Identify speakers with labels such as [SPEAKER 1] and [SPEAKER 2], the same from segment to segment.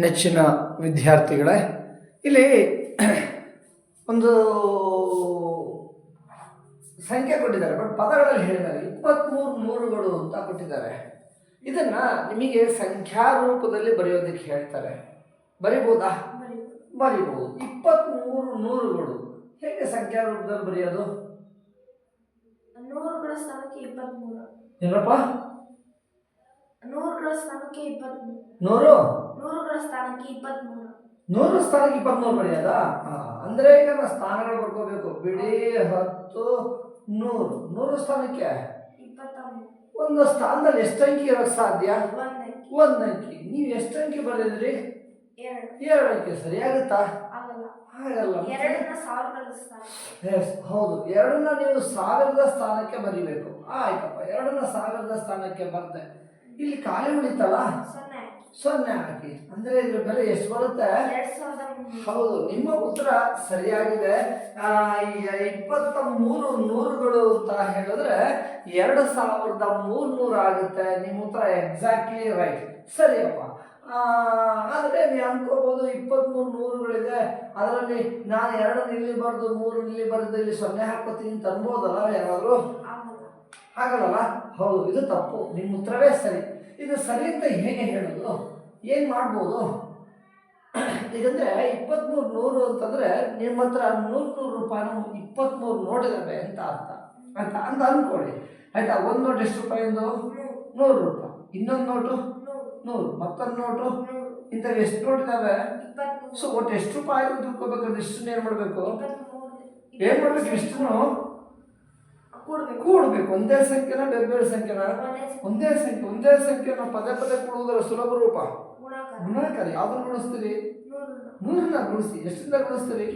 [SPEAKER 1] ನೆಚ್ಚಿನ ವಿದ್ಯಾರ್ಥಿಗಳೇ, ಇಲ್ಲಿ ಒಂದು ಸಂಖ್ಯೆ ಕೊಟ್ಟಿದ್ದಾರೆ, ಬಟ್ ಪದಗಳಲ್ಲಿ ಹೇಳಿದ್ದಾರೆ 23 ನೂರುಗಳು ಅಂತ ಕೊಟ್ಟಿದ್ದಾರೆ. ಇದನ್ನ ನಿಮಗೆ ಸಂಖ್ಯಾ ರೂಪದಲ್ಲಿ ಬರೆಯೋದಕ್ಕೆ ಹೇಳ್ತಾರೆ. ಬರಿಬೋದಾ? ಬರಿಬಹುದು. 23 ನೂರುಗಳು ಹೇಗೆ ಸಂಖ್ಯಾ ರೂಪದಲ್ಲಿ ಬರೆಯೋದು?
[SPEAKER 2] ನೂರುಗಳ ಸ್ಥಾನಕ್ಕೆ 23.
[SPEAKER 1] ಏನಪ್ಪ?
[SPEAKER 2] ನೂರುಗಳ ಸ್ಥಾನಕ್ಕೆ 23.
[SPEAKER 1] ನೂರುಗಳ
[SPEAKER 2] ಸ್ಥಾನಕ್ಕೆ 23.
[SPEAKER 1] 100 ಸ್ಥಾನಕ್ಕೆ 23 ಬರೆಯೋದಾ? ಅಂದ್ರೆ ಈಗ ನಾವು ಸ್ಥಾನಗಳು ಬರ್ಕೋಬೇಕು. ಬಿಡಿ 10 100 ಸ್ಥಾನಕ್ಕೆ
[SPEAKER 2] 23.
[SPEAKER 1] ಒಂದು ಸ್ಥಾನದಲ್ಲಿ ಎಷ್ಟು ಅಂಕಿ ಇರೋಕ್ಕೆ ಸಾಧ್ಯ? ಒಂದು ಅಂಕಿ. ನೀವು ಎಷ್ಟು ಅಂಕಿ ಬರೆದ್ರಿ? 2 ಅಂಕಿ. ಸರಿಯಾಗುತ್ತಾ? ಆಗಲ್ಲ. ಹೌದು, 2ನ್ನ ನೀವು ಸಾವಿರದ ಸ್ಥಾನಕ್ಕೆ ಬರಿಬೇಕು. ಆಯ್ತಪ್ಪ, 2ನ್ನ ಸಾವಿರದ ಸ್ಥಾನಕ್ಕೆ ಬರ್ದೆ. ಇಲ್ಲಿ ಖಾಲಿ ಉಳಿತಲ್ಲ, 0 ಹಾಕಿ. ಅಂದ್ರೆ ಇದ್ರ ಬೆಲೆ ಎಷ್ಟು ಬರುತ್ತೆ? ಹೌದು, ನಿಮ್ಮ ಉತ್ತರ ಸರಿಯಾಗಿದೆ. 23 ನೂರುಗಳು ಅಂತ ಹೇಳಿದ್ರೆ 2300 ಆಗುತ್ತೆ. ನಿಮ್ಮ ಉತ್ತರ ಎಕ್ಸಾಕ್ಟ್ಲಿ ರೈಟ್. ಸರಿಯಪ್ಪ. ಆದರೆ ನೀವು ಅನ್ಕೋಬಹುದು 23 ನೂರುಗಳಿದೆ, ಅದರಲ್ಲಿ ನಾನು 2 ಇಲ್ಲಿ ಬರೆದು 3 ಇಲ್ಲಿ ಬರೆದು ಇಲ್ಲಿ 0 ಹಾಕೋತೀನಿ ಅಂತ ಅನ್ಬೋದಲ್ಲ ಯಾರಾದರೂ? ಹಾಗಲ್ಲ. ಹೌದು, ಇದು ತಪ್ಪು. ನಿಮ್ಮ ಉತ್ತರವೇ ಸರಿ. ಇದು ಸರಿ ಅಂತ ಹೇಗೆ ಹೇಳೋದು? ಏನು ಮಾಡ್ಬೋದು? ಈಗಂದ್ರೆ 23 ನೂರು ಅಂತಂದ್ರೆ ನಿಮ್ಮ ಹತ್ರ 100 ರೂಪಾಯಿನ 23 ನೋಡಿದಾವೆ ಅಂತ ಅರ್ಥ ಅಂತ ಅನ್ಕೊಳ್ಳಿ. ಆಯ್ತಾ? ಒಂದು ನೋಟ್ ಎಷ್ಟು ರೂಪಾಯಿಂದು? 100 ರೂಪಾಯಿ. ಇನ್ನೊಂದು ನೋಟು 100, ಮತ್ತೊಂದು ನೋಟು ಇಂಥವು ಎಷ್ಟು ನೋಟಿದಾವೆ? ಸೊ ಒಟ್ಟು ಎಷ್ಟು ರೂಪಾಯಿ ಅಂತ ತಿಳ್ಕೊಬೇಕಾದ್ರೆ ಇಷ್ಟನ್ನು ಏನು ಮಾಡಬೇಕು? ಇಷ್ಟನ್ನು ಕೂಡಬೇಕು. ಒಂದೇ ಸಂಖ್ಯೆನ ಬೇರೆ ಬೇರೆ ಸಂಖ್ಯೆನ? ಒಂದೇ ಸಂಖ್ಯೆ ನಾವು ಪದೇ ಕೂಡುವುದರ ಸುಲಭ ರೂಪ ಗುಣಾಕಾರ. ಯಾವ್ದನ್ನು ಗುಣಿಸ್ತೀರಿ? 100ನ್ನ ಗುಣಿಸಿ. ಎಷ್ಟಿಂದ ಗುಣಿಸ್ತೀರಿ?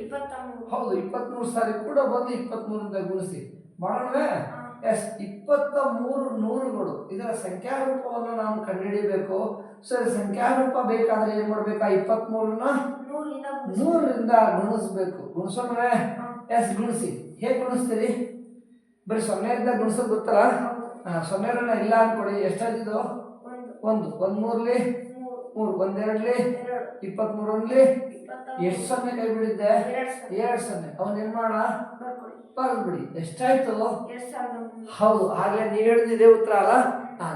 [SPEAKER 1] ಹೌದು, 23 ಸಾರಿ ಕೂಡ ಬಂದು 23ರಿಂದ ಗುಣಿಸಿ ಮಾಡೋಣವೇ? ಎಸ್, 23 ನೂರುಗಳು. ಇದರ ಸಂಖ್ಯಾ ರೂಪವನ್ನು ನಾವು ಕಂಡುಹಿಡಿಯಬೇಕು. ಸೊ ಸಂಖ್ಯಾರೂಪ ಬೇಕಾದ್ರೆ ಏನ್ ಮಾಡ್ಬೇಕಾ? 23ನ್ನ 100ರಿಂದ ಗುಣಿಸ್ಬೇಕು. ಗುಣಿಸೋಣವೇ? ಎಸ್, ಗುಣಿಸಿ. ಹೇಗೆ ಗುಣಿಸ್ತೀರಿ? ಬರೀ 0ರಿಂದ ಗುಣಿಸೋದು ಗೊತ್ತಲ್ಲ? 0 ಇಲ್ಲ ಅನ್ಕೊಡಿ. ಎಷ್ಟಾಗಿದ್ದು? 1 3ಲಿ 3, 1 2ಲಿ 23ಲಿ ಎಷ್ಟು 0 ಕೈ ಬಿಡಿದ್ದೆ? 2 0. ಅವನೇನ್ ಮಾಡ? ಬರ್ಬಿಡಿ. ಎಷ್ಟಾಯ್ತು? ಹೌದು, ಹಾಗೆ ನೀವು ಹೇಳಿದ ಉತ್ತರ ಅಲ್ಲ?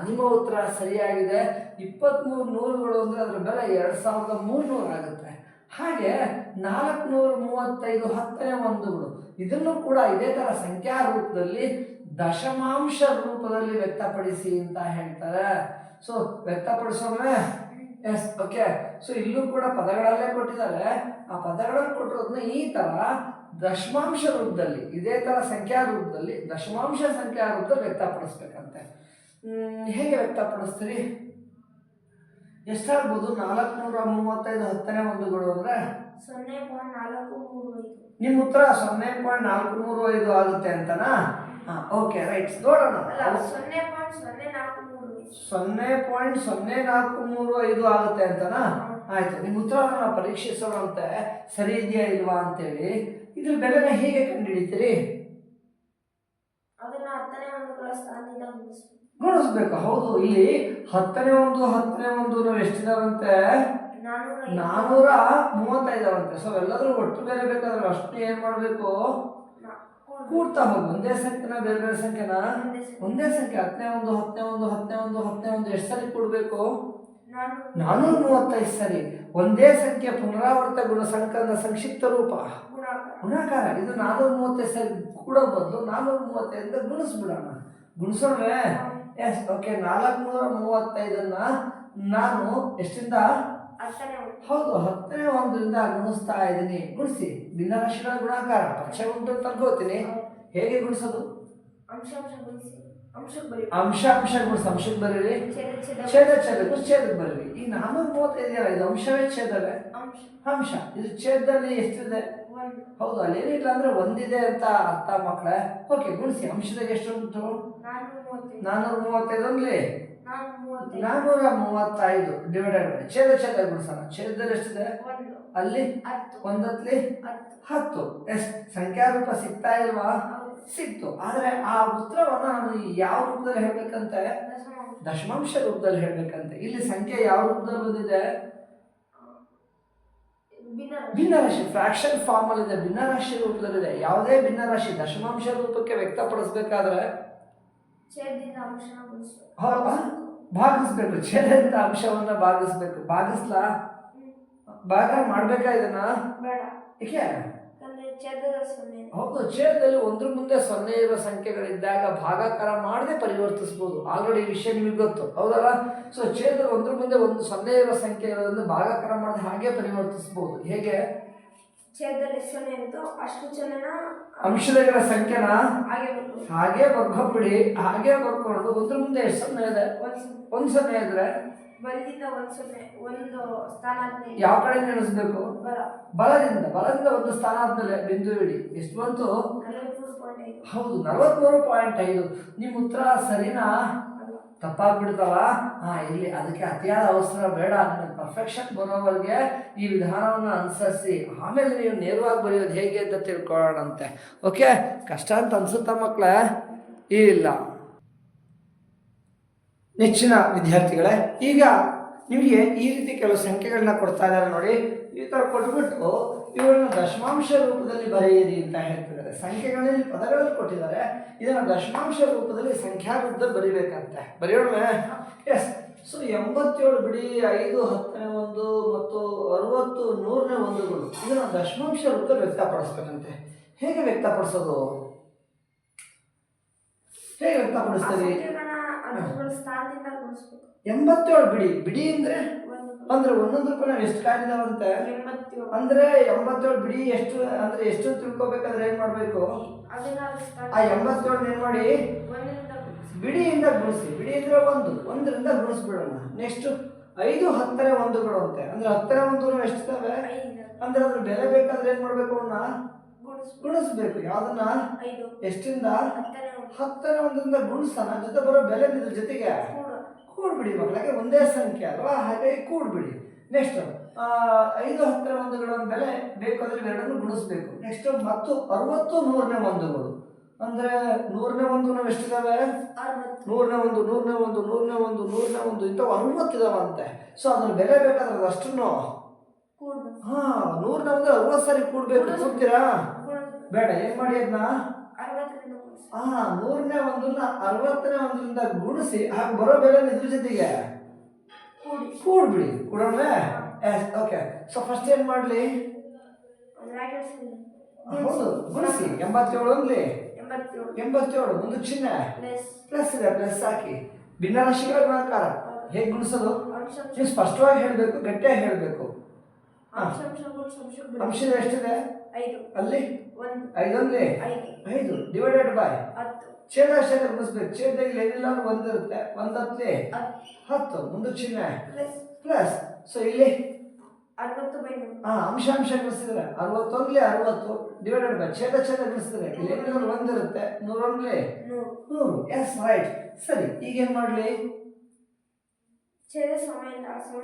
[SPEAKER 1] ನಿಮ್ಮ ಉತ್ತರ ಸರಿಯಾಗಿದೆ. 23 ನೂರುಗಳು ಅಂದ್ರೆ ಅದ್ರ ಬೆಲೆ 2300 ಆಗುತ್ತೆ. ಹಾಗೆ 435 10ನೇ ಒಂದುಗಳು, ಇದನ್ನು ಕೂಡ ಇದೇ ತರ ಸಂಖ್ಯಾ ರೂಪದಲ್ಲಿ ದಶಮಾಂಶ ರೂಪದಲ್ಲಿ ವ್ಯಕ್ತಪಡಿಸಿ ಅಂತ ಹೇಳ್ತಾರೆ. ಸೊ ವ್ಯಕ್ತಪಡಿಸೋಣ. Yes, okay. ಸೊ ಇಲ್ಲೂ ಕೂಡ ಪದಗಳಲ್ಲೇ ಕೊಟ್ಟಿದ್ದಾರೆ. ಆ ಪದಗಳನ್ನು ಕೊಟ್ಟಿರೋದನ್ನ ಈ ತರ ದಶಮಾಂಶ ರೂಪದಲ್ಲಿ, ಇದೇ ತರ ಸಂಖ್ಯಾ ರೂಪದಲ್ಲಿ ದಶಮಾಂಶ ಸಂಖ್ಯಾ ರೂಪದಲ್ಲಿ ವ್ಯಕ್ತಪಡಿಸ್ಬೇಕಂತೆ. ಹೇಗೆ ವ್ಯಕ್ತಪಡಿಸ್ತೀರಿ? ಎಷ್ಟಾಗ್ಬೋದು? 435 10ನೇ ಒಂದುಗಳು ಅಂದ್ರೆ
[SPEAKER 2] 0.435.
[SPEAKER 1] ನಿಮ್ಮ ಉತ್ತರ 0.435 ಆಗುತ್ತೆ ಅಂತನಾ? Okay, right. ನೋಡೋಣ. 0.0435 ಆಗುತ್ತೆ ಅಂತನಾ? ಆಯ್ತು, ನಿಮ್ಮ ಉತ್ತರವನ್ನು ನಾವು ಪರೀಕ್ಷಿಸೋಣಂತೆ ಸರಿ ಇದೆಯಾ ಇಲ್ವಾ ಅಂತೇಳಿ. ಇದ್ರ ಬೆಲೆನ ಹೇಗೆ ಕಂಡುಹಿಡಿತೀರಿ? ಗುಣಿಸ್ಬೇಕು. ಹೌದು, ಇಲ್ಲಿ 10ನೇ ಒಂದು ನಾವು ಎಷ್ಟಿದಾವಂತೆ? 435 ಸೊ ಎಲ್ಲಾದ್ರೂ ಒಟ್ಟು ಬೇರೆ ಬೇಕಾದ್ರೆ ಅಷ್ಟು ಏನ್ ಮಾಡ್ಬೇಕು? ಕೂಡ್ತಾ ಹೋಗಿ. ಒಂದೇ ಸಂಖ್ಯೆನ ಬೇರೆ ಬೇರೆ ಸಂಖ್ಯೆನ? ಒಂದೇ ಸಂಖ್ಯೆ. 10ನೇ ಒಂದು ಎಷ್ಟು ಸರಿ ಕೂಡ್ಬೇಕು? 435 ಸರಿ. ಒಂದೇ ಸಂಖ್ಯೆ ಪುನರಾವರ್ತ ಗುಣಸಂಕಲನ ಸಂಕ್ಷಿಪ್ತ ರೂಪ ಗುಣಾಕಾರ. ಇದು 435 ಸರಿ ಕೂಡ ಬದಲು 435 ಗುಣಿಸ್ಬಿಡೋಣ. ಗುಣಿಸೋಣವೇ? S, okay. 435ನ್ನ ನಾನು ಎಷ್ಟಿಂದ? ಹೌದು, 10ನೇ ಒಂದರಿಂದ ಗುಣಿಸ್ತಾ ಇದ್ದೀನಿ. ಗುಣಿಸಿ. ಭಿನ್ನರಾಶಿಗಳ ಗುಣಾಕಾರ ಪರಿಚಯ ಉಂಟು ಅಂತ ಅನ್ಕೋತೀನಿ. ಹೇಗೆ ಗುಣಿಸೋದು? ಅಂಶ ಗುಣಿಸಿ. ಅಂಶಕ್ಕೆ ಬರೀರಿ. ಛೇದಕ್ಕೆ ಬರೀರಿ. ಈ 435 ಇದು ಅಂಶವೇ ಛೇದವೇ? ಅಂಶ. ಇದು ಛೇದದಲ್ಲಿ ಎಷ್ಟಿದೆ? ಹೌದು, ಅಲ್ಲೇನಿಲ್ಲ ಅಂದ್ರೆ ಒಂದಿದೆ ಅಂತ ಅರ್ಥ ಮಕ್ಕಳೇ. ಓಕೆ, ಗುಣಿಸಿ. ಅಂಶದಾಗ ಎಷ್ಟು ಉಂಟು? 435 ಅಂದ್ಲಿ 435 ಡಿವೈಡೆಡ್ ಬೈ ಛೇದ ಗುಣಿಸೋಣ. ಛೇದದಲ್ಲಿ ಎಷ್ಟಿದೆ? ಅಲ್ಲಿ 1 10. ಎಸ್, ಸಂಖ್ಯಾ ರೂಪ ಸಿಗ್ತಾ ಇಲ್ವಾ? ಸಿಕ್ತು. ಆದ್ರೆ ಆ ಉತ್ತರವನ್ನ ನಾನು ಯಾವ ರೂಪದಲ್ಲಿ ಹೇಳ್ಬೇಕಂತೆ? ದಶಮಾಂಶ ರೂಪದಲ್ಲಿ ಹೇಳ್ಬೇಕಂತೆ. ಇಲ್ಲಿ ಸಂಖ್ಯೆ ಯಾವ ರೂಪದಲ್ಲಿ ಬಂದಿದೆ? ಭಿನ್ನರಾಶಿ ಫ್ರಾಕ್ಷನ್ ಫಾರ್ಮ್ ಅಲ್ಲಿ ಇದೆ, ಭಿನ್ನರಾಶಿ ರೂಪದಲ್ಲಿದೆ. ಯಾವುದೇ ಭಿನ್ನರಾಶಿ ದಶಮಾಂಶ ರೂಪಕ್ಕೆ ವ್ಯಕ್ತಪಡಿಸಬೇಕಾದ್ರೆ ಭಾಗಿಸ್ಬೇಕು, ಛೇದದಿಂದ ಅಂಶವನ್ನ ಭಾಗಿಸ್ಬೇಕು. ಭಾಗಿಸ್ಲಾ? ಭಾಗ ಮಾಡ್ಬೇಕಾ ಇದನ್ನ? ಏಕೆ? ಹೌದು, ಛೇದದಲ್ಲಿ ಒಂದ್ರ ಮುಂದೆ 0 ಇರುವ ಸಂಖ್ಯೆಗಳಿದ್ದಾಗ ಭಾಗಾಕಾರ ಮಾಡದೆ ಪರಿವರ್ತಿಸಬಹುದು. ಆಲ್ರೆಡಿ ಈ ವಿಷಯ ನಿಮಗೆ ಗೊತ್ತು, ಹೌದಲ್ಲ? ಸೊ ಛೇದದಲ್ಲಿ ಒಂದ್ರ ಮುಂದೆ 0 ಇರುವ ಸಂಖ್ಯೆ ಇರೋದ್ರಿಂದ ಭಾಗಾಕಾರ ಮಾಡದೆ ಹಾಗೆ ಪರಿವರ್ತಿಸಬಹುದು. ಹೇಗೆ?
[SPEAKER 2] ಛೇದದಲ್ಲಿ 0 ಇರುತ್ತೋ ಅಷ್ಟು ಜನನ
[SPEAKER 1] ಅಂಶದಲ್ಲಿರೋ ಸಂಖ್ಯೆನ ಹಾಗೆ ಬರ್ಕೊಂಡ್ಬಿಡಿ. ಹಾಗೆ ಬರ್ಕೊಂಡು ಒಂದ್ರ ಮುಂದೆ ಎಷ್ಟು 0 ಇದೆ? 1 0 ಇದ್ರೆ
[SPEAKER 2] ಬಲದಿಂದ ಒಂದು ಸ್ಥಾನ
[SPEAKER 1] ಯಾವ ಕಡೆ ಎಣಿಸ್ಬೇಕು? ಬಲದಿಂದ. ಒಂದು ಸ್ಥಾನ ಆದ್ಮೇಲೆ ಬಿಂದು ಇಡಿ. ಎಷ್ಟು ಬಂತು? ಹೌದು, 43.5. ನಿಮ್ಮ ಉತ್ತರ ಸರಿನಾ? ತಪ್ಪಾಗ್ಬಿಡ್ತಲ್ಲ? ಇಲ್ಲಿ ಅದಕ್ಕೆ ಅತಿಯಾದ ಅವಸರ ಬೇಡ. ಪರ್ಫೆಕ್ಷನ್ ಬರೋವರೆಗೆ ಈ ವಿಧಾನವನ್ನು ಅನುಸರಿಸಿ ಆಮೇಲೆ ನೀವು ನೇರವಾಗಿ ಬರೆಯೋದು ಹೇಗೆ ಅಂತ ತಿಳ್ಕೊಳ್ಳೋಣಂತೆ. ಓಕೆ, ಕಷ್ಟ ಅಂತ ಅನ್ಸುತ್ತಾ ಮಕ್ಕಳೇ? ಇಲ್ಲ. ನೆಚ್ಚಿನ ವಿದ್ಯಾರ್ಥಿಗಳೇ, ಈಗ ನಿಮಗೆ ಈ ರೀತಿ ಕೆಲವು ಸಂಖ್ಯೆಗಳನ್ನ ಕೊಡ್ತಾ ಇದ್ದಾರೆ ನೋಡಿ. ಈ ಥರ ಕೊಟ್ಬಿಟ್ಟು ಇವುಗಳನ್ನ ದಶಮಾಂಶ ರೂಪದಲ್ಲಿ ಬರೆಯಿರಿ ಅಂತ ಹೇಳ್ತಿದ್ದಾರೆ. ಸಂಖ್ಯೆಗಳಲ್ಲಿ ಪದಗಳಲ್ಲಿ ಕೊಟ್ಟಿದ್ದಾರೆ, ಇದನ್ನು ದಶಮಾಂಶ ರೂಪದಲ್ಲಿ ಸಂಖ್ಯಾ ರೂಪದಲ್ಲಿ ಬರಿಬೇಕಂತೆ. ಬರೆಯೋಣ? ಎಸ್. ಸೊ 87 ಬಿಡಿ 5 10ನೇ 1 ಮತ್ತು 60 100ನೇ 1ಗಳು ಇದನ್ನು ದಶಮಾಂಶ ರೂಪದಲ್ಲಿ ವ್ಯಕ್ತಪಡಿಸ್ಬೇಕಂತೆ. ಹೇಗೆ ವ್ಯಕ್ತಪಡಿಸೋದು? ಹೇಗೆ ವ್ಯಕ್ತಪಡಿಸ್ತೀವಿ? 87 ಬಿಡಿ ಅಂದ್ರೆ ಒಂದೊಂದು ರೂಪಾಯಿ ನಾವು ಎಷ್ಟು ಕಾಯಿದಾವಂತೆ ಅಂದ್ರೆ 87 ಬಿಡಿ ಎಷ್ಟು ಅಂದ್ರೆ ಎಷ್ಟು ತಿಳ್ಕೊಬೇಕಾದ್ರೆ ಏನ್ ಮಾಡ್ಬೇಕು? ಆ 87 ಏನ್ ಮಾಡಿ ಬಿಡಿಯಿಂದ ಗುಣಿಸಿ. ಬಿಡಿ ಅಂದ್ರೆ 1ರಿಂದ ಗುಣಿಸ್ಬಿಡೋಣ. ನೆಕ್ಸ್ಟ್ 5 10ನೇ 1ಗಳು ಅಂತೆ. ಅಂದ್ರೆ 10ನೇ 1 ಎಷ್ಟಿದಾವೆ ಅಂದ್ರೆ ಅದ್ರ ಬೆಲೆ ಬೇಕಾದ್ರೆ ಏನ್ ಮಾಡ್ಬೇಕು? ಅವನ್ನ ಗುಣಿಸ್ಬೇಕು. ಯಾವ್ದನ್ನ? ಎಷ್ಟಿಂದ? 10ನೇ 1ರಿಂದ ಗುಣಿಸೋಣ. ಜೊತೆ ಬರೋ ಬೆಲೆ ಇದ್ರ ಜೊತೆಗೆ ಕೂಡ್ಬಿಡಿ ಮಕ್ಕಳಿಗೆ, ಒಂದೇ ಸಂಖ್ಯೆ ಅಲ್ವಾ, ಹಾಗಾಗಿ ಕೂಡ್ಬಿಡಿ. ನೆಕ್ಸ್ಟ್ 5 10ನೇ 1ಗಳ ಬೆಲೆ ಬೇಕಾದ್ರೆ ಇವೆರಡನ್ನು ಗುಣಿಸ್ಬೇಕು. ನೆಕ್ಸ್ಟ್ ಮತ್ತು 60 100ನೇ 1ಗಳು ಅಂದ್ರೆ 100ನೇ 1 ನಾವು ಎಷ್ಟಿದಾವೆ? 100ನೇ 1 100ನೇ 1 100ನೇ 1 100ನೇ 1 ಇಂಥವು 60 ಇದಾವಂತೆ. ಸೊ ಅದ್ರ ಬೆಲೆ ಬೇಕಾದ್ರೆ ಅಷ್ಟನ್ನು 100ನೇ 1 60 ಸಾರಿ ಕೂಡ್ಬೇಕು. ಕೂಡ್ತೀರಾ? ಬೇಡ. ಏನ್ ಮಾಡಿ ಅದನ್ನ 100ನೇ 1ನ್ನ 60ನೇ 1ರಿಂದ ಗುಣಿಸಿ ಹಾಗೆ ಬರೋ ಬೆಲೆ ಇದ್ರ ಜೊತೆಗೆ ಕೂಡ್ಬಿಡಿ. ಕೂಡೋಣ? ಓಕೆ. ಸೊ ಫಸ್ಟ್ ಏನ್ ಮಾಡ್ಲಿ? ಹೌದು, ಗುಣಿಸಿ. 87 ಅಂದ್ಲಿ 87 ಒಂದು ಚಿಹ್ನೆ ಪ್ಲಸ್ ಇದೆ, ಪ್ಲಸ್ ಹಾಕಿ. ಭಿನ್ನರಾಶಿಗಳ ಗುಣಾಕಾರ ಹೇಗೆ ಗುಣಿಸೋದು ನೀವು ಸ್ಪಷ್ಟವಾಗಿ ಹೇಳ್ಬೇಕು, ಗಟ್ಟಿಯಾಗಿ ಹೇಳ್ಬೇಕು. ಅಂಶ ಎಷ್ಟಿದೆ ಅಲ್ಲಿ? 5 ಅಂದ್ಲಿ 5 ಡಿವೈಡೆಡ್ ಬೈ ಛೇದ ಗುಣಿಸ್ಬೇಕು. ಛೇದದಲ್ಲಿ ಏನಿಲ್ಲ ಅಂದ್ರೆ 1 ಇರುತ್ತೆ. 1 ಹತ್ತಲಿ 10 ಮುಂದೆ ಚಿಹ್ನೆ ಪ್ಲಸ್. ಸೊ ಇಲ್ಲಿ ಅಂಶ ಗುಣಿಸಿದ್ರೆ 61 60 ಡಿವೈಡೆಡ್ ಬೈ ಛೇದ ಗುಣಿಸಿದ್ರೆ ಇಲ್ಲಿ ಏನಿಲ್ಲ 1 ಇರುತ್ತೆ. 100 100. Yes, right. ಸರಿ, ಈಗ ಏನ್ ಮಾಡ್ಲಿ?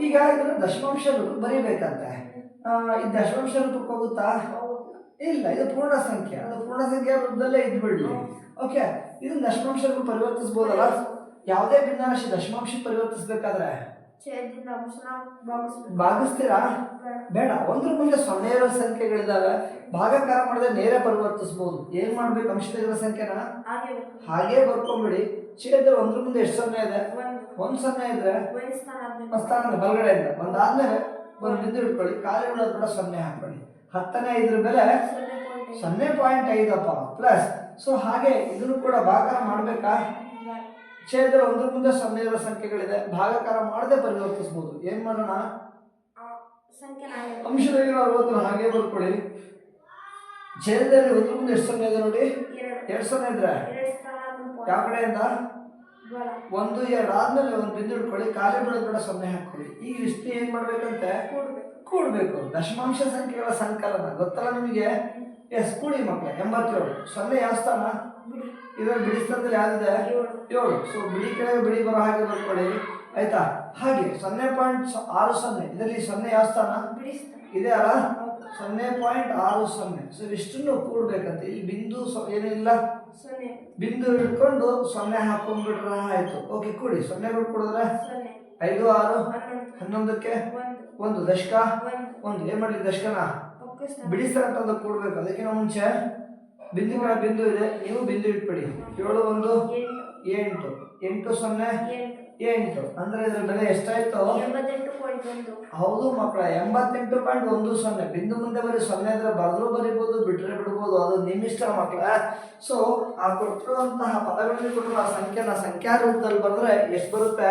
[SPEAKER 1] ಈಗ ಇದನ್ನು ದಶಮಾಂಶ ರೂಪ ಬರೀಬೇಕಂತೆ. ಇದು ದಶಮಾಂಶ ರೂಪಕ್ಕೆ ಹೋಗುತ್ತಾ? ಇಲ್ಲ, ಇದು ಪೂರ್ಣ ಸಂಖ್ಯೆ. ಅದು ಪೂರ್ಣ ಸಂಖ್ಯೆ ರೂಪದಲ್ಲೇ ಇದ್ಬಿಡ್ಲಿ. ಓಕೆ, ಇದನ್ನ ದಶಮಾಂಶ ರೂಪ ಪರಿವರ್ತಿಸಬಹುದಲ್ಲ? ಯಾವುದೇ ಭಿನ್ನರಾಶಿ ದಶಮಾಂಶ ಪರಿವರ್ತಿಸಬೇಕಾದ್ರೆ ಭಾಗಿಸ್ತೀರಾ? ಬೇಡ. ಒಂದ್ರ ಮುಂದೆ 0 ಇರೋ ಸಂಖ್ಯೆಗಳಿದಾವೆ, ಭಾಗಾಕಾರ ಮಾಡಿದ್ರೆ ನೇರ ಪರಿವರ್ತಿಸಬಹುದು. ಏನ್ ಮಾಡ್ಬೇಕು? ಅಂಶದಲ್ಲಿರೋ ಸಂಖ್ಯೆನ ಹಾಗೆ ಬರ್ಕೊಂಡ್ಬಿಡಿ. ಛೇದದಲ್ಲಿ ಒಂದ್ರ ಮುಂದೆ ಎಷ್ಟು 0 ಇದೆ? 1 0 ಇದ್ರೆ ಸ್ಥಾನದ ಬಲಗಡೆಯಿಂದ ಒಂದಾದ್ಮೇಲೆ ಒಂದು ಬಿಂದು ಇಟ್ಕೊಳ್ಳಿ. ಖಾಲಿ ಉಳ್ಳೋದು ಕೂಡ 0 ಹಾಕೊಳ್ಳಿ. 10ನೇ 5 ಬೆಲೆ 0.5 ಪ್ಲಸ್. ಸೊ ಹಾಗೆ ಇದನ್ನು ಕೂಡ ಭಾಗಾಕಾರ ಮಾಡ್ಬೇಕಾ? ಛೇದದಲ್ಲಿ ಒಂದ್ರ ಮುಂದೆ 0 ಇರೋ ಸಂಖ್ಯೆಗಳಿದೆ, ಭಾಗಾಕಾರ ಮಾಡದೆ ಪರಿವರ್ತಿಸಬಹುದು. ಏನ್ ಮಾಡೋಣ? ಅಂಶದಲ್ಲಿರೋ 60 ಹಾಗೆ ಬರ್ಕೊಳ್ಳಿ. ಛೇದದಲ್ಲಿ ಒಂದ್ರ ಮುಂದೆ ಎಷ್ಟು 0 ಇದೆ ನೋಡಿ? 2 0 ಇದ್ರೆ ಯಾವ ಕಡೆಯಿಂದ? 1 2 ಆದ್ಮೇಲೆ ಒಂದು ಬಿಂದು ಇಟ್ಕೊಳ್ಳಿ. ಖಾಲಿ ಬಿಡೋದು ಕೂಡ 0 ಹಾಕೊಳ್ಳಿ. ಈಗ ಇಷ್ಟು ಏನ್ ಮಾಡ್ಬೇಕಂತೆ? ಕೂಡ್ಬೇಕು. ದಶಮಾಂಶ ಸಂಖ್ಯೆಗಳ ಸಂಕಲನ ಗೊತ್ತಲ್ಲ ನಿಮಗೆ? ಎಸ್, ಕೂಡಿ ಮಕ್ಕಳೇ. 87 0 ಯಾವ ಸ್ಥಾನ? ಇದರಲ್ಲಿ ಬಿಡಿ ಸ್ಥಾನದಲ್ಲಿ ಯಾವ್ದಿದೆ? 7. ಸೊ ಬಿಡಿ ಕೆಳಗೆ ಬಿಡಿ ಬರೋ ಹಾಗೆ ಬರ್ಕೊಳ್ಳಿ, ಆಯ್ತಾ? ಹಾಗೆ 0.60 ಇದರಲ್ಲಿ 0 ಯಾವ ಸ್ಥಾನ ಇದೆ ಅಲ್ಲ? 0.60. ಸೊ ಇಷ್ಟನ್ನು ಕೂಡ್ಬೇಕಂತೆ. ಇಲ್ಲಿ ಬಿಂದು ಏನೂ ಇಲ್ಲ, ಬಿಂದು ಹಿಡ್ಕೊಂಡು 0 ಹಾಕೊಂಡ್ಬಿಟ್ರೆ ಆಯ್ತು. ಓಕೆ, ಕೂಡಿ. 0 ಕೊಡಿದ್ರೆ 5 6
[SPEAKER 2] 11
[SPEAKER 1] 11ಕ್ಕೆ
[SPEAKER 2] 1
[SPEAKER 1] 1 ದಶಕ 1 ಏನ್ ಮಾಡ್ಲಿ ದಶಕನ ಬಿಡಿಸ್ತಾರೆ ಅಂತ ಕೂಡ್ಬೇಕು. ಅದಕ್ಕಿಂತ ಮುಂಚೆ ಬಿಂದುಗಳ ಬಿಂದು ಇದೆ, ನೀವು ಬಿಂದು ಇಟ್ಬಿಡಿ. 7 1 8 8 0 8 ಅಂದ್ರೆ ಇದ್ರ ಬೆಲೆ ಎಷ್ಟಾಯ್ತು?
[SPEAKER 2] 88.1.
[SPEAKER 1] ಹೌದು ಮಕ್ಕಳ, 88.10. ಬಿಂದು ಮುಂದೆ ಬರೀ 0 ಇದ್ರೆ ಬರೆದ್ರು ಬರಿಬಹುದು, ಬಿಟ್ರೆ ಬಿಡ್ಬೋದು, ಅದು ನಿಮ್ಮಿಷ್ಟ ಮಕ್ಕಳ. ಸೊ ಆ ಕೊಟ್ಟಿರುವಂತಹ ಪದಗಳಲ್ಲಿ ಕೊಟ್ಟಿರುವ ಸಂಖ್ಯಾ ರೂಪದಲ್ಲಿ ಬರೆದ್ರೆ ಎಷ್ಟು ಬರುತ್ತೆ?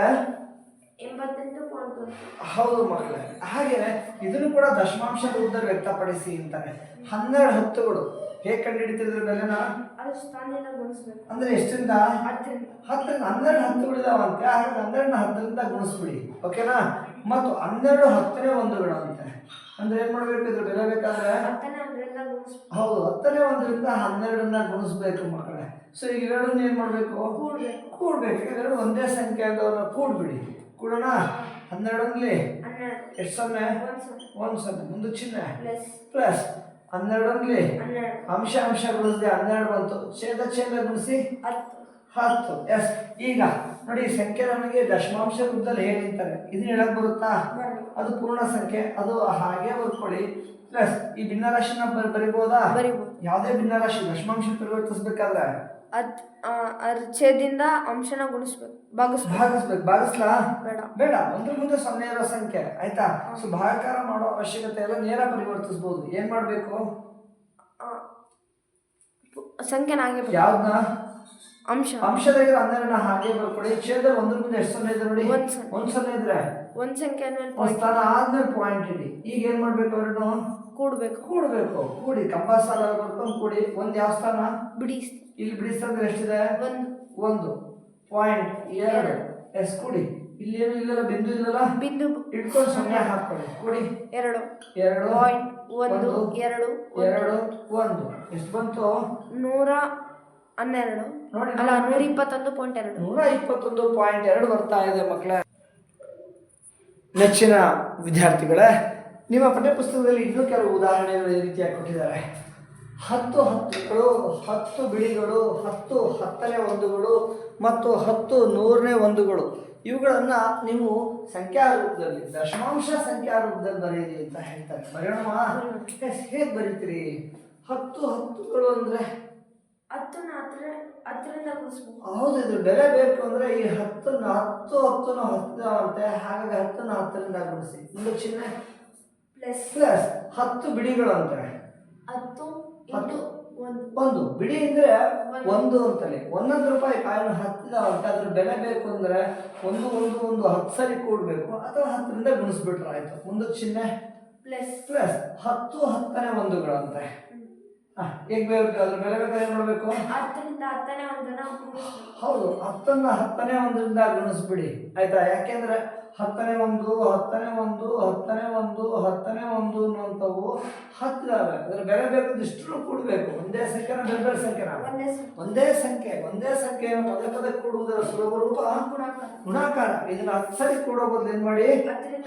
[SPEAKER 2] 88.1.
[SPEAKER 1] ಹೌದು ಮಕ್ಕಳೇ. ಹಾಗೇನೆ ಇದನ್ನು ಕೂಡ ದಶಮಾಂಶ ರೂಪದಲ್ಲಿ ವ್ಯಕ್ತಪಡಿಸಿ ಅಂತಾರೆ. 12 ಹತ್ತುಗಳು ಹೇಗೆ ಕಂಡುಹಿಡಿತಿದ್ರ ಬೆಲೆನ?
[SPEAKER 2] ಅದು ಸ್ಥಾನದಿಂದ ಗುಣಿಸ್ಬೇಕು.
[SPEAKER 1] ಅಂದ್ರೆ ಎಷ್ಟರಿಂದ?
[SPEAKER 2] 10ರಿಂದ.
[SPEAKER 1] 12 ಹತ್ತುಗಳಿದಾವಂತೆ. ಹಾಗೆ 12ನ 10ರಿಂದ ಗುಣಿಸ್ಬಿಡಿ, ಓಕೆನಾ? ಮತ್ತು 12 10ನೇ ಒಂದುಗಳು ಅಂತೆ. ಅಂದ್ರೆ ಏನ್ ಮಾಡ್ಬೇಕು ಇದ್ರ ಬೆಲೆ ಬೇಕಾದ್ರೆ?
[SPEAKER 2] 10ನೇ 1ರಿಂದ ಗುಣಿಸ್ಬೇಕು.
[SPEAKER 1] ಹೌದು, 10ನೇ 1ರಿಂದ 12ನ್ನ ಗುಣಿಸ್ಬೇಕು ಮಕ್ಕಳೇ. ಸೊ ಈಗ ಇವೆರಡನ್ನ ಏನ್ ಮಾಡ್ಬೇಕು? ಕೂಡ್ಬೇಕು. ಇವೆರಡು ಒಂದೇ ಸಂಖ್ಯೆ ಆದವನ್ನ ಕೂಡ್ಬಿಡಿ. ಕೂಡೋಣ. 12ರಲ್ಲಿ
[SPEAKER 2] 12
[SPEAKER 1] ಎಷ್ಟು ಸೊನ್ನೆ? 1 ಸೊನ್ನೆ. ಮುಂದೆ ಚಿಹ್ನೆ ಪ್ಲಸ್. 12ರಲ್ಲಿ
[SPEAKER 2] 12
[SPEAKER 1] ಅಂಶ ಗುಣಿಸಿದೆ 12 ಬಂತು. ಛೇದ ಗುಣಿಸಿ 10. ಎಸ್. ಈಗ ನೋಡಿ, ಸಂಖ್ಯೆ ನಮಗೆ ದಶಮಾಂಶ ರೂಪದಲ್ಲಿ ಹೇಳಿರ್ತಾರೆ. ಇದನ್ನ ಹೇಳಕ್ ಬರುತ್ತಾ? ಅದು ಪೂರ್ಣ ಸಂಖ್ಯೆ, ಅದು ಹಾಗೆ ಬರ್ಕೊಳ್ಳಿ. ಪ್ಲಸ್ ಈ ಭಿನ್ನರಾಶಿನ ಬರಿಬೋದಾ? ಯಾವುದೇ ಭಿನ್ನರಾಶಿ ದಶಮಾಂಶ ಪರಿವರ್ತಿಸ್ಬೇಕಾದ್ರೆ
[SPEAKER 2] ಛೇದದಿಂದ ಅಂಶನ ಗುಣಿಸ್ಬೇಕು,
[SPEAKER 1] ಭಾಗಿಸ್ಲಾ? ಬೇಡ. ಒಂದ್ರ ಮುಂದೆ 0 ಇರೋ ಸಂಖ್ಯೆ, ಆಯ್ತಾ? ಸೊ ಭಾಗಾಕಾರ ಮಾಡೋ ಅವಶ್ಯಕತೆ ಇಲ್ಲ, ನೇರ ಪರಿವರ್ತಿಸಬಹುದು. ಏನ್ ಮಾಡ್ಬೇಕು?
[SPEAKER 2] ಸಂಖ್ಯೆನ ಹಾಗೆ
[SPEAKER 1] ಯಾವ್ದನ್ನ? ಅಂಶದಾಗ 12ನ ಹಾಗೆ ಬರ್ಕೊಡಿ. ಛೇದ ಒಂದ್ರ ಮುಂದೆ ಎಷ್ಟು 0 ಇದೆ ನೋಡಿ? 1 0 ಇದ್ರೆ
[SPEAKER 2] ಒಂದ್ ಸಂಖ್ಯೆ
[SPEAKER 1] ಸ್ಥಾನ ಆದ್ಮೇಲೆ ಪಾಯಿಂಟ್ ಇಡಿ. ಈಗ ಏನ್ ಮಾಡ್ಬೇಕು? ಅವ್ರನ್ನು ಕೂಡ್ಬೇಕು. ಕೂಡಿ ಕಂಬ ಸಾಲ ಬರ್ಕೊಂಡು ಕೂಡಿ. ಒಂದ್ ಯಾವ ಸ್ಥಾನ? ಇಲ್ಲಿ ಬಿಡಿಸ್ತಂದ್ರೆ ಎಷ್ಟಿದೆ? 1 ಪಾಯಿಂಟ್ 2 ಎಸ್. ಕೂಡಿ. ಇಲ್ಲಿ ಏನು ಇಲ್ಲಲ್ಲ, ಬಿಂದು ಇಲ್ಲಲ್ಲ, ಬಿಂದು ಇಟ್ಕೊಂಡು 0 ಹಾಕೊಳ್ಳಿ. ಕೂಡಿ 2 ಪಾಯಿಂಟ್ 1 2 1 ಎಷ್ಟು ಬಂತು?
[SPEAKER 2] 112
[SPEAKER 1] ನೋಡಿ,
[SPEAKER 2] ಅಲ್ಲ 121.2
[SPEAKER 1] 121.2 ಬರ್ತಾ ಇದೆ ಮಕ್ಕಳೇ. ನೆಚ್ಚಿನ ವಿದ್ಯಾರ್ಥಿಗಳೇ, ನಿಮ್ಮ ಪಠ್ಯಪುಸ್ತಕದಲ್ಲಿ ಇನ್ನೂ ಕೆಲವು ಉದಾಹರಣೆಗಳು ಈ ರೀತಿಯಾಗಿ ಕೊಟ್ಟಿದ್ದಾರೆ. 10 ಹತ್ತುಗಳು, 10 ಬಿಡಿಗಳು, 10 10ನೇ ಒಂದುಗಳು ಮತ್ತು 10 100ನೇ ಒಂದುಗಳು. ಇವುಗಳನ್ನು ನೀವು ಸಂಖ್ಯಾ ರೂಪದಲ್ಲಿ, ದಶಮಾಂಶ ಸಂಖ್ಯಾ ರೂಪದಲ್ಲಿ ಬರೆಯಿರಿ ಅಂತ ಹೇಳ್ತಾರೆ. ಬರೆಯೋಣ. ಹೇಗೆ ಬರೀತೀರಿ? 10 ಹತ್ತುಗಳು ಅಂದ್ರೆ
[SPEAKER 2] 10ರಿಂದ ಗುಣಿಸ್ಬೇಕು.
[SPEAKER 1] ಹೌದು, ಇದ್ರ ಬೆಲೆ ಬೇಕು ಅಂದ್ರೆ ಈ 10ನ 10 ಹಾಗಾಗಿ 10ನ 10ರಿಂದ ಗುಣಿಸಿ. ಮುಂದೆ ಚಿಹ್ನೆ ಪ್ಲಸ್. 10 ಬಿಡಿಗಳು ಅಂತಾರೆ. 1 ಬಿಡಿ ಅಂದ್ರೆ 1 ಅಂತಲೇ. 1 ರೂಪಾಯಿ ಕಾಯಿನ 10 ಅಂತ. ಅದ್ರ ಬೆಲೆ ಬೇಕು ಅಂದ್ರೆ 1 10 ಸರಿ ಕೂಡ್ಬೇಕು, ಅಥವಾ 10ರಿಂದ ಗುಣಿಸ್ಬಿಟ್ರೆ ಆಯ್ತು. ಮುಂದೆ ಚಿಹ್ನೆ ಪ್ಲಸ್. 10 10ನೇ ಒಂದುಗಳು ಅಂತೆ. ಹೇಗೆ ಬೇಕು? ಅದ್ರ ಬೆಲೆ ಬೇಕಾದ್ರೆ ಏನ್ ಮಾಡ್ಬೇಕು?
[SPEAKER 2] 10ರಿಂದ 10ನೇ ಒಂದನ್ನ
[SPEAKER 1] ಹೌದು, 10ನ್ನ 10ನೇ ಒಂದರಿಂದ ಗುಣಿಸ್ಬಿಡಿ, ಆಯ್ತಾ? ಯಾಕೆಂದ್ರೆ 10ನೇ ಒಂದು 10ನೇ ಒಂದು 10ನೇ ಒಂದು 10ನೇ ಒಂದು ಅನ್ನುವಂಥವು 10 ಇದಾವೆ. ಅದ್ರ ಬೆಲೆ ಬೇಕು, ಇಷ್ಟು ಕೂಡಬೇಕು. ಒಂದೇ ಸಂಖ್ಯೆನ ಬೇರೆ ಸಂಖ್ಯೆನ? ಒಂದೇ ಸಂಖ್ಯೆಯನ್ನು ಪದೇ ಕೂಡುವುದರ ಸುಲಭ ರೂಪ ಗುಣಾಕಾರ. ಇದನ್ನ 10 ಸರಿ ಕೂಡೋ ಬದಲು ಏನ್ ಮಾಡಿ?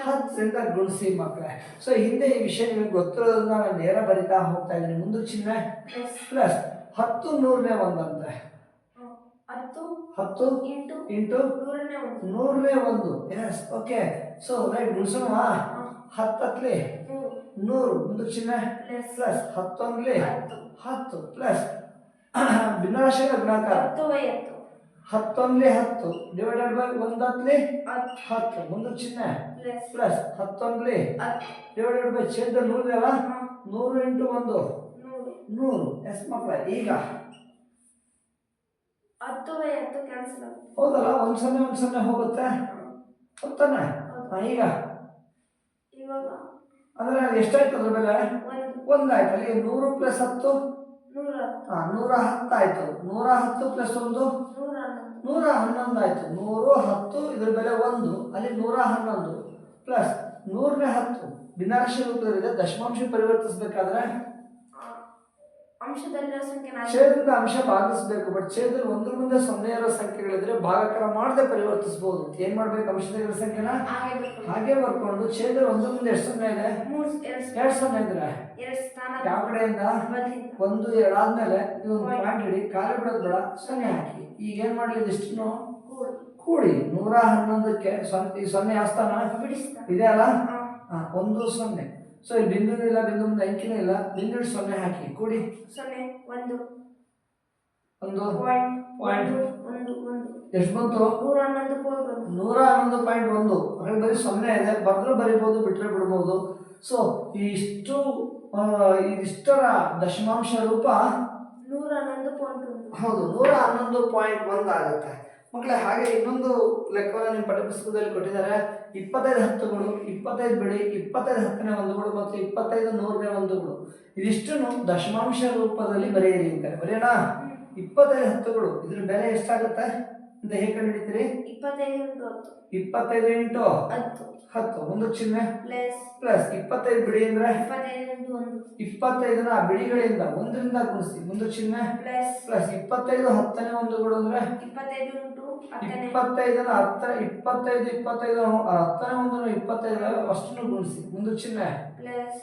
[SPEAKER 1] 10ರಿಂದ ಗುಣಿಸಿ ಮಕ್ಕಳೇ. ಸೊ ಹಿಂದೆ ಈ ವಿಷಯ ನಿಮಗೆ ಗೊತ್ತಿರೋದನ್ನ ನಾನು ನೇರ ಬರಿತಾ ಹೋಗ್ತಾ ಇದ್ದೀನಿ. ಮುಂದೆ ಚಿಹ್ನೆ ಪ್ಲಸ್. 10 100ನೇ ಒಂದಂತೆ. 10 ಇಂಟು 100ನೇ ಒಂದು. Yes, okay. ಸೊ ರೈಟ್, ಗುಣಿಸೋಣ. 10 100 ಮುಂದೆ ಚಿಹ್ನೆ ಪ್ಲಸ್. 10 10 ಪ್ಲಸ್ ಭಿನ್ನರಾಶಿಗಳ ಗುಣಾಕಾರ. 10 10 ಡಿವೈಡೆಡ್ ಬೈ 1 10 ಮುಂದೆ ಚಿಹ್ನೆ ಪ್ಲಸ್. 11 ಡಿವೈಡೆಡ್ ಬೈ ಛೇದ 100 ಅಲ್ಲ, 100 ಇಂಟು 1 100. ಎಸ್ ಮಕ್ಕಳ. ಈಗ
[SPEAKER 2] 10/10 ಕ್ಯಾನ್ಸಲ್ ಆಗುತ್ತೆ.
[SPEAKER 1] ಹೌದಲ್ಲ, 1 0 ಹೋಗುತ್ತೆ, ಗೊತ್ತಾನೆ? ಈಗ ಅಂದ್ರೆ ಎಷ್ಟಾಯ್ತು ಅದ್ರ ಬೆಲೆ? 1 ಆಯ್ತು. ಅಲ್ಲಿ 100 ಪ್ಲಸ್ 10 110 ಆಯ್ತು. 110 ಪ್ಲಸ್ 1 111 ಆಯ್ತು. 110 ಇದ್ರ ಬೆಲೆ 1. ಅಲ್ಲಿ 111 ಪ್ಲಸ್ 100ನೇ 10 ಭಿನ್ನರಾಶಿ ರೂಪದಲ್ಲಿದೆ. ದಶಮಾಂಶ ಪರಿವರ್ತಿಸಬೇಕಾದ್ರೆ ಛೇದದಿಂದ ಅಂಶ ಭಾಗಿಸಬೇಕು. ಬಟ್ ಛೇದದಲ್ಲಿ ಒಂದ್ರ ಮುಂದೆ 0 ಇರೋ ಸಂಖ್ಯೆಗಳಿದ್ರೆ ಭಾಗಾಕಾರ ಮಾಡದೆ ಪರಿವರ್ತಿಸಬಹುದು. ಏನ್ ಮಾಡ್ಬೇಕು? ಅಂಶದಲ್ಲಿರೋ ಸಂಖ್ಯೆನ ಹಾಗೆ ಬರ್ಕೊಂಡು ಛೇದದಲ್ಲಿ ಒಂದ್ರ ಮುಂದೆ ಎಷ್ಟು 0 ಇದೆ? 2 0 ಇದ್ರೆ ಯಾವ ಕಡೆಯಿಂದ? 1 2 ಆದ್ಮೇಲೆ ಇದೊಂದು ಪಾಯಿಂಟ್ ಇಡಿ, ಖಾಲಿ ಬಿಡೋದು ಬೇಡ, 0 ಹಾಕಿ. ಈಗ ಏನ್ ಮಾಡ್ಲಿ? ಇದಿಷ್ಟು ಕೂಡಿ 111ಕ್ಕೆ ಈ 0 ಯಾವ ಸ್ಥಾನ
[SPEAKER 2] ಬಿಡಿಸ್ತಾನ.
[SPEAKER 1] ಇದೆ ಅಲ್ಲ,
[SPEAKER 2] ಹಾ.
[SPEAKER 1] 1 0. ಸೊ ಈ ಬಿಂದು ಇಲ್ಲ, ಬಿಂದು ಮುಂದೆ ಅಂಕಿನೇ ಇಲ್ಲ, ಬಿಂದು 0 ಹಾಕಿ ಕೂಡಿ
[SPEAKER 2] 0 1
[SPEAKER 1] ಒಂದು
[SPEAKER 2] ಪಾಯಿಂಟ್
[SPEAKER 1] ಎಷ್ಟು ಬಂತು? 111.1. ಹಾಗೆ ಬರೀ 0 ಇದೆ, ಬರೆದ್ರು ಬರಿಬೋದು, ಬಿಟ್ಟರೆ ಬಿಡ್ಬೋದು. ಸೊ ಇದಿಷ್ಟರ ದಶಮಾಂಶ ರೂಪ
[SPEAKER 2] 111.1.
[SPEAKER 1] ಹೌದು 111.1 ಆಗುತ್ತೆ ಮಕ್ಕಳೇ. ಹಾಗೆ ಇನ್ನೊಂದು ಲೆಕ್ಕವನ್ನು ನಿಮ್ಮ ಪಠ್ಯಪುಸ್ತಕದಲ್ಲಿ ಕೊಟ್ಟಿದ್ದಾರೆ. 25 ಹತ್ತುಗಳು, 25 ಬಿಡಿ, 25 ಹತ್ತನೇ ಒಂದುಗಳು ಮತ್ತು 25 ನೂರನೇ ಒಂದುಗಳು, ಇದಿಷ್ಟನ್ನು ದಶಮಾಂಶ ರೂಪದಲ್ಲಿ ಬರೆಯಿರಿ ಅಂತಾರೆ. ಬರೆಯೋಣ. 25 ಹತ್ತುಗಳು, ಇದ್ರ ಬೆಲೆ ಎಷ್ಟಾಗುತ್ತೆ ಅಂತ ಹೇಗೆ ಕಂಡುಹಿಡಿತೀರಿ? 25 ಇಂಟು 10 ಒಂದು ಚಿಹ್ನೆ ಪ್ಲಸ್ 25 ಬಿಡಿ ಅಂದ್ರೆ 25ನ ಬಿಡಿಗಳಿಂದ 1ರಿಂದ ಗುಣಿಸಿ ಒಂದು ಚಿಹ್ನೆ ಪ್ಲಸ್ 25 ಹತ್ತನೇ ಒಂದುಗಳು ಅಂದ್ರೆ 25ನ 25 ಹತ್ತನೇ ಒಂದನ್ನು 25 ಅಷ್ಟನ್ನು ಗುಣಿಸಿ ಒಂದು ಚಿಹ್ನೆ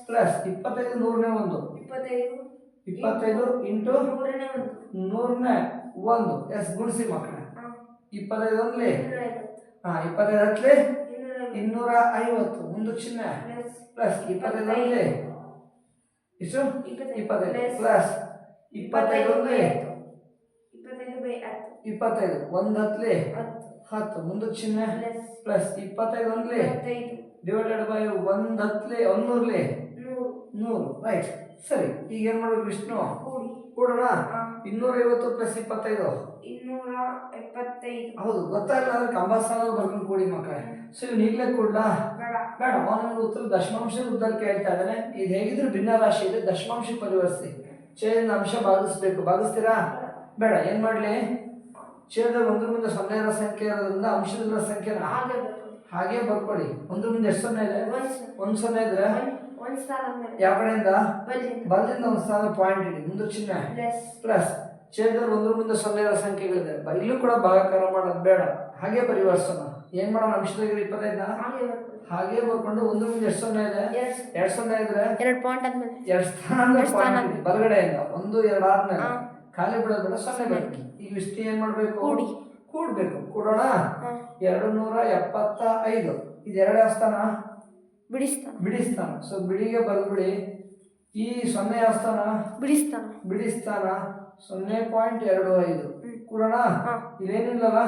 [SPEAKER 1] ಪ್ಲಸ್ 25 ನೂರನೇ ಒಂದು 25 ಇಂಟು 100ನೇ ಒಂದು ಎಸ್ ಗುಣಿಸಿ ಮಕ್ಕಳೇ. 25 ಒಂದ್ಲಿ 25 ಹತ್ಲಿ 250 ಒಂದು ಚಿಹ್ನೆ ಪ್ಲಸ್ 25 ಒಂದ್ಲಿ ಎಷ್ಟು 25 ಪ್ಲಸ್ 25 ಒಂದ್ಲಿ 25 ಒಂದು ಹತ್ಲಿ 10 ಮುಂದೆ ಚಿಹ್ನೆ ಪ್ಲಸ್ 25 ಒಂದ್ಲಿ ಡಿವೈಡೆಡ್ ಬೈ 1 ಹತ್ಲಿ 100ಲಿ 100. ರೈಟ್, ಸರಿ. ಈಗ ಏನ್ ಮಾಡ್ಬೇಕು ವಿಷ್ಣು? ಕೂಡೋಣ. 250 ಪ್ಲಸ್ 25
[SPEAKER 2] 275.
[SPEAKER 1] ಹೌದು, ಗೊತ್ತಾಗಲ್ಲ ಅಂದ್ರೆ ಕಂಬಸ್ಥಾನ ಬರ್ಕೊಂಡು ಕೂಡಿ ಮಕ್ಕಳೇ. ಸೊ ಇವ್ನು ಈಗಲೇ ಕೂಡ್ಲಾ? ಬೇಡ, ಅವನಿಗೆ ಉತ್ತರ ದಶಮಾಂಶದ ಉತ್ತರ ಕೇಳ್ತಾ ಇದ್ದಾನೆ. ಇದು ಹೇಗಿದ್ರು ಭಿನ್ನ ರಾಶಿ ಇದೆ, ದಶಮಾಂಶ ಪರಿವರ್ತಿಸಿ. ಛೇದದ ಅಂಶ ಭಾಗಿಸ್ಬೇಕು. ಭಾಗಿಸ್ತೀರಾ? ಬೇಡ, ಏನ್ ಮಾಡ್ಲಿ? ಛೇದದ ಒಂದ್ರ ಮುಂದೆ 0 ಇರೋ ಸಂಖ್ಯೆ ಇರೋದ್ರಿಂದ ಅಂಶದ ಸಂಖ್ಯೆನ ಹಾಗೆ ಬರ್ಕೊಳ್ಳಿ. ಒಂದ್ರ ಮುಂದೆ ಎಷ್ಟು 0 ಇದೆ? 1 0 ಇದ್ರೆ ಯಾವ ಕಡೆಯಿಂದ? ಬಲದಿಂದ ಒಂದು ಸ್ಥಾನ ಪಾಯಿಂಟ್ ಇಡಿ, ಮುಂದೆ ಚಿಹ್ನೆ ಪ್ಲಸ್. ಛೇದದಲ್ಲಿ ಒಂದ್ರ ಮುಂದೆ 0 ಇರೋ ಸಂಖ್ಯೆಗಳಿದೆ, ಇಲ್ಲೂ ಕೂಡ ಭಾಗಾಕಾರ ಮಾಡೋದು ಬೇಡ, ಹಾಗೆ ಪರಿವರ್ಸೋಣ. ಏನ್ ಮಾಡೋಣ? ಅಂಶದಾಗಿರೋ 25ನ ಹಾಗೆ ಬರ್ಕೊಂಡು ಒಂದ್ರ ಮುಂದೆ ಎಷ್ಟು 0 ಇದೆ? 2 0 ಇದ್ರೆ 2 ಸ್ಥಾನ ಬಲಗಡೆಯಿಂದ 1 2 ಆದ್ಮೇಲೆ ಖಾಲಿ ಬಿಡೋದು ಬೇಡ, 0 ಬೇಕು. ಈಗ ಇಷ್ಟು ಏನ್ ಮಾಡ್ಬೇಕು? ಕೂಡ್ಬೇಕು. ಕೂಡೋಣ. 275. ಇದು 2 ಯಾವ ಸ್ಥಾನ? ಬಿಡಿಸ್ತಾನ. ಸೊ ಬಿಡಿಗೆ ಬರ್ಬಿಡಿ. ಈ 0 ಯಾವ ಸ್ಥಾನ? ಬಿಡಿಸ್ತಾನ 0.25. ಕೂಡೋಣ. ಇದೇನಿಲ್ಲಲ್ಲ,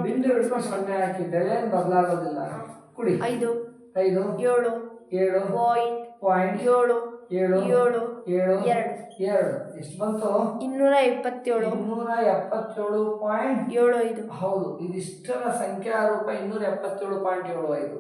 [SPEAKER 1] ಬಿಂದು ಹಿಡ್ಕೊಂಡು 0 ಹಾಕಿ, ಬೆಲೆ ಏನು ಬದಲಾಗೋದಿಲ್ಲ. ಕುಡಿ 5 7 7.7 ಎಷ್ಟು ಬಂತು? 277.75. ಹೌದು, ಇದಿಷ್ಟರ ಸಂಖ್ಯಾ ರೂಪ 277.75.